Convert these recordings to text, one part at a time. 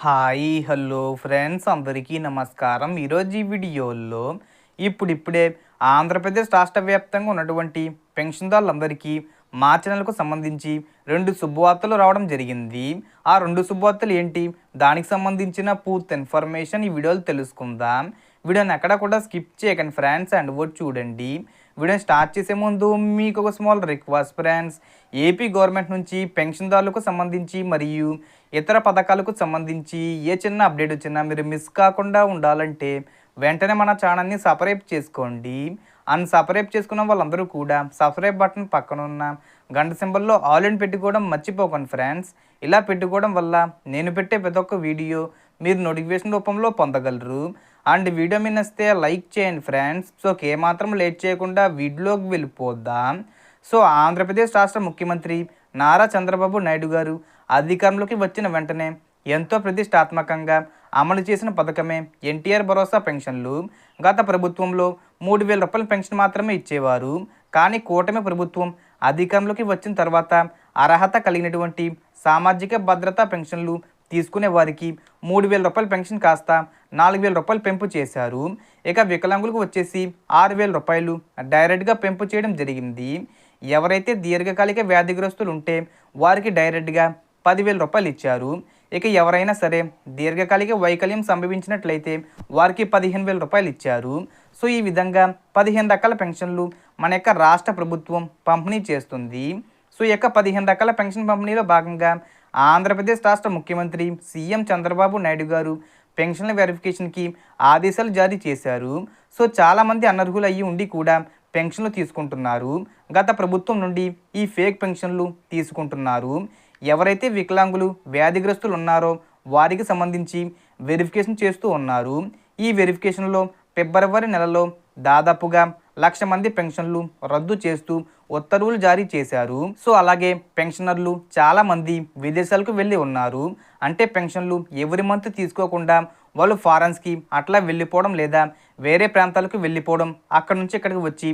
Hi hello friends అందరికీ నమస్కారం. ఈరోజు ఈ వీడియోలో ఇప్పుడిప్పుడే ఆంధ్రప్రదేశ్ రాష్ట్ర వ్యాప్తంగా ఉన్నటువంటి పెన్షన్దారులందరికీ మార్చి నెలకు సంబంధించి 2 శుభవార్తలు రావడం జరిగింది. ఆ 2 శుభవార్తలు ఏంటి, దానికి సంబంధించిన పూర్తి ఇన్ఫర్మేషన్ ఈ వీడియోలో తెలుసుకుందాం. వీడియోని ఎక్కడ కూడా స్కిప్ చేయకండి ఫ్రెండ్స్, అండ్ వర్డ్ చూడండి. వీడియోని స్టార్ట్ చేసే ముందు మీకు ఒక small request friends, AP government నుంచి పెన్షన్దారులకు సంబంధించి మరియు ఇతర పథకాలకు సంబంధించి ఏ చిన్న అప్డేట్ వచ్చినా మీరు మిస్ కాకుండా ఉండాలంటే వెంటనే మన ఛానల్ని సబ్స్క్రైబ్ చేసుకోండి. సబ్స్క్రైబ్ చేసుకున్న వాళ్ళందరూ కూడా సబ్స్క్రైబ్ బటన్ పక్కన ఉన్న గంట సింబల్లో ఆల్ అని పెట్టుకోవడం మర్చిపోకండి ఫ్రెండ్స్. ఇలా పెట్టుకోవడం వల్ల నేను పెట్టే ప్రతి ఒక్క వీడియో మీరు నోటిఫికేషన్ రూపంలో పొందగలరు. అండ్ వీడియో మీద నచ్చితే లైక్ చేయండి ఫ్రెండ్స్. సో ఏమాత్రం లేట్ చేయకుండా వీడియోలోకి వెళ్ళిపోదాం. సో ఆంధ్రప్రదేశ్ రాష్ట్ర ముఖ్యమంత్రి నారా చంద్రబాబు నాయుడు గారు అధికారంలోకి వచ్చిన వెంటనే ఎంతో ప్రతిష్టాత్మకంగా అమలు చేసిన పథకమే ఎన్టీఆర్ భరోసా పెన్షన్లు. గత ప్రభుత్వంలో 3,000 రూపాయల పెన్షన్ మాత్రమే ఇచ్చేవారు. కానీ కూటమి ప్రభుత్వం అధికారంలోకి వచ్చిన తర్వాత అర్హత కలిగినటువంటి సామాజిక భద్రతా పెన్షన్లు తీసుకునే వారికి 3,000 రూపాయల పెన్షన్ కాస్త 4,000 రూపాయలు పెంపు చేశారు. ఇక వికలాంగులకు వచ్చేసి 6,000 రూపాయలు డైరెక్ట్గా పెంపు చేయడం జరిగింది. ఎవరైతే దీర్ఘకాలిక వ్యాధిగ్రస్తులు ఉంటే వారికి డైరెక్ట్గా 10,000 రూపాయలు ఇచ్చారు. ఇక ఎవరైనా సరే దీర్ఘకాలిక వైకల్యం సంభవించినట్లయితే వారికి 15,000 రూపాయలు ఇచ్చారు. సో ఈ విధంగా 15 రకాల పెన్షన్లు మన యొక్క రాష్ట్ర ప్రభుత్వం పంపిణీ చేస్తుంది. సో ఈ యొక్క 15 రకాల పెన్షన్ పంపిణీలో భాగంగా ఆంధ్రప్రదేశ్ రాష్ట్ర ముఖ్యమంత్రి సీఎం చంద్రబాబు నాయుడు గారు పెన్షన్ల వెరిఫికేషన్కి ఆదేశాలు జారీ చేశారు. సో చాలామంది అనర్హులు అయ్యి ఉండి కూడా పెన్షన్లు తీసుకుంటున్నారు. గత ప్రభుత్వం నుండి ఈ ఫేక్ పెన్షన్లు తీసుకుంటున్నారు. ఎవరైతే వికలాంగులు వ్యాధిగ్రస్తులు ఉన్నారో వారికి సంబంధించి వెరిఫికేషన్ చేస్తూ ఉన్నారు. ఈ వెరిఫికేషన్లో ఫిబ్రవరి నెలలో దాదాపుగా 1,00,000 మంది పెన్షన్లు రద్దు చేస్తూ ఉత్తర్వులు జారీ చేశారు. సో అలాగే పెన్షనర్లు చాలామంది విదేశాలకు వెళ్ళి ఉన్నారు. అంటే పెన్షన్లు ఎవరి మంత్ తీసుకోకుండా వాళ్ళు ఫారెన్స్కి అట్లా వెళ్ళిపోవడం లేదా వేరే ప్రాంతాలకు వెళ్ళిపోవడం, అక్కడ నుంచి ఇక్కడికి వచ్చి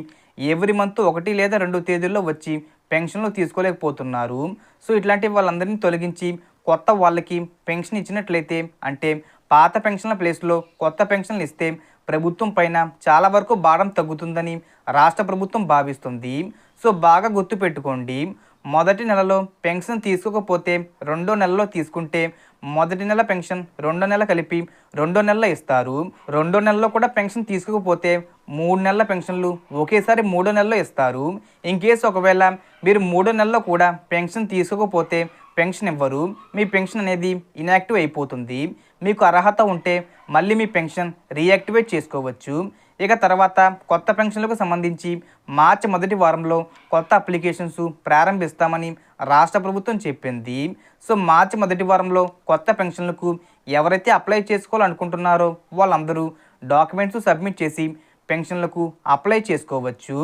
ఎవరి మంత్ 1 లేదా 2 తేదీల్లో వచ్చి పెన్షన్లు తీసుకోలేకపోతున్నారు. సో ఇట్లాంటి వాళ్ళందరినీ తొలగించి కొత్త వాళ్ళకి పెన్షన్ ఇచ్చినట్లయితే, అంటే పాత పెన్షన్ల ప్లేస్లో కొత్త పెన్షన్లు ఇస్తే ప్రభుత్వం పైన చాలా వరకు భారం తగ్గుతుందని రాష్ట్ర ప్రభుత్వం భావిస్తుంది. సో బాగా గుర్తుపెట్టుకోండి, మొదటి నెలలో పెన్షన్ తీసుకోకపోతే రెండో నెలలో తీసుకుంటే మొదటి నెల పెన్షన్ రెండో నెల కలిపి రెండో నెలలో ఇస్తారు. రెండో నెలలో కూడా పెన్షన్ తీసుకోకపోతే 3 నెలల పెన్షన్లు ఒకేసారి మూడో నెలలో ఇస్తారు. ఇన్ కేసు ఒకవేళ మీరు మూడో నెలలో కూడా పెన్షన్ తీసుకోకపోతే పెన్షన్ ఇవ్వరు. మీ పెన్షన్ అనేది ఇన్యాక్టివ్ అయిపోతుంది. మీకు అర్హత ఉంటే మళ్ళీ మీ పెన్షన్ రీయాక్టివేట్ చేసుకోవచ్చు. ఇక తర్వాత కొత్త పెన్షన్లకు సంబంధించి మార్చి మొదటి వారంలో కొత్త అప్లికేషన్స్ ప్రారంభిస్తామని రాష్ట్ర ప్రభుత్వం చెప్పింది. సో మార్చి మొదటి వారంలో కొత్త పెన్షన్లకు ఎవరైతే అప్లై చేసుకోవాలనుకుంటున్నారో వాళ్ళందరూ డాక్యుమెంట్స్ సబ్మిట్ చేసి పెన్షన్లకు అప్లై చేసుకోవచ్చు.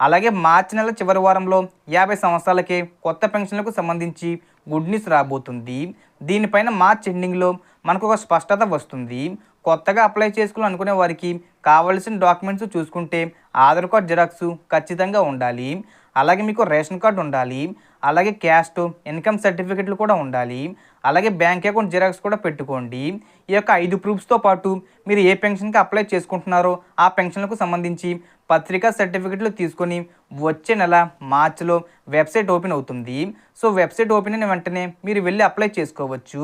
అలాగే మార్చి నెల చివరి వారంలో 50 సంవత్సరాలకే కొత్త పెన్షన్లకు సంబంధించి గుడ్ న్యూస్ రాబోతుంది. దీనిపైన మార్చ్ ఎండింగ్లో మనకు ఒక స్పష్టత వస్తుంది. కొత్తగా అప్లై చేసుకోవాలనుకునే వారికి కావాల్సిన డాక్యుమెంట్స్ చూసుకుంటే ఆధార్ కార్డ్ జిరాక్స్ ఖచ్చితంగా ఉండాలి. అలాగే మీకు రేషన్ కార్డు ఉండాలి. అలాగే క్యాస్ట్ ఇన్కమ్ సర్టిఫికెట్లు కూడా ఉండాలి. అలాగే బ్యాంక్ అకౌంట్ జిరాక్స్ కూడా పెట్టుకోండి. ఈ యొక్క 5 ప్రూఫ్స్తో పాటు మీరు ఏ పెన్షన్కి అప్లై చేసుకుంటున్నారో ఆ పెన్షన్లకు సంబంధించి పత్రికా సర్టిఫికెట్లు తీసుకొని వచ్చే నెల మార్చిలో వెబ్సైట్ ఓపెన్ అవుతుంది. సో వెబ్సైట్ ఓపెన్ అయిన వెంటనే మీరు వెళ్ళి అప్లై చేసుకోవచ్చు.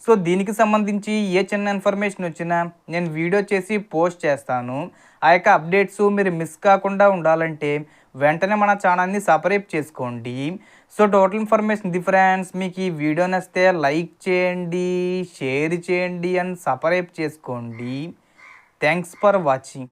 సో దీనికి సంబంధించి ఏ చిన్న ఇన్ఫర్మేషన్ వచ్చినా నేను వీడియో చేసి పోస్ట్ చేస్తాను. ఆ యొక్క అప్డేట్స్ మీరు మిస్ కాకుండా ఉండాలంటే వెంటనే మన ఛానల్ని సబ్స్క్రైబ్ చేసుకోండి. సో టోటల్ ఇన్ఫర్మేషన్ ఇది ఫ్రెండ్స్. మీకు ఈ వీడియో నచ్చితే లైక్ చేయండి, షేర్ చేయండి అండ్ సబ్స్క్రైబ్ చేసుకోండి. Thanks for watching.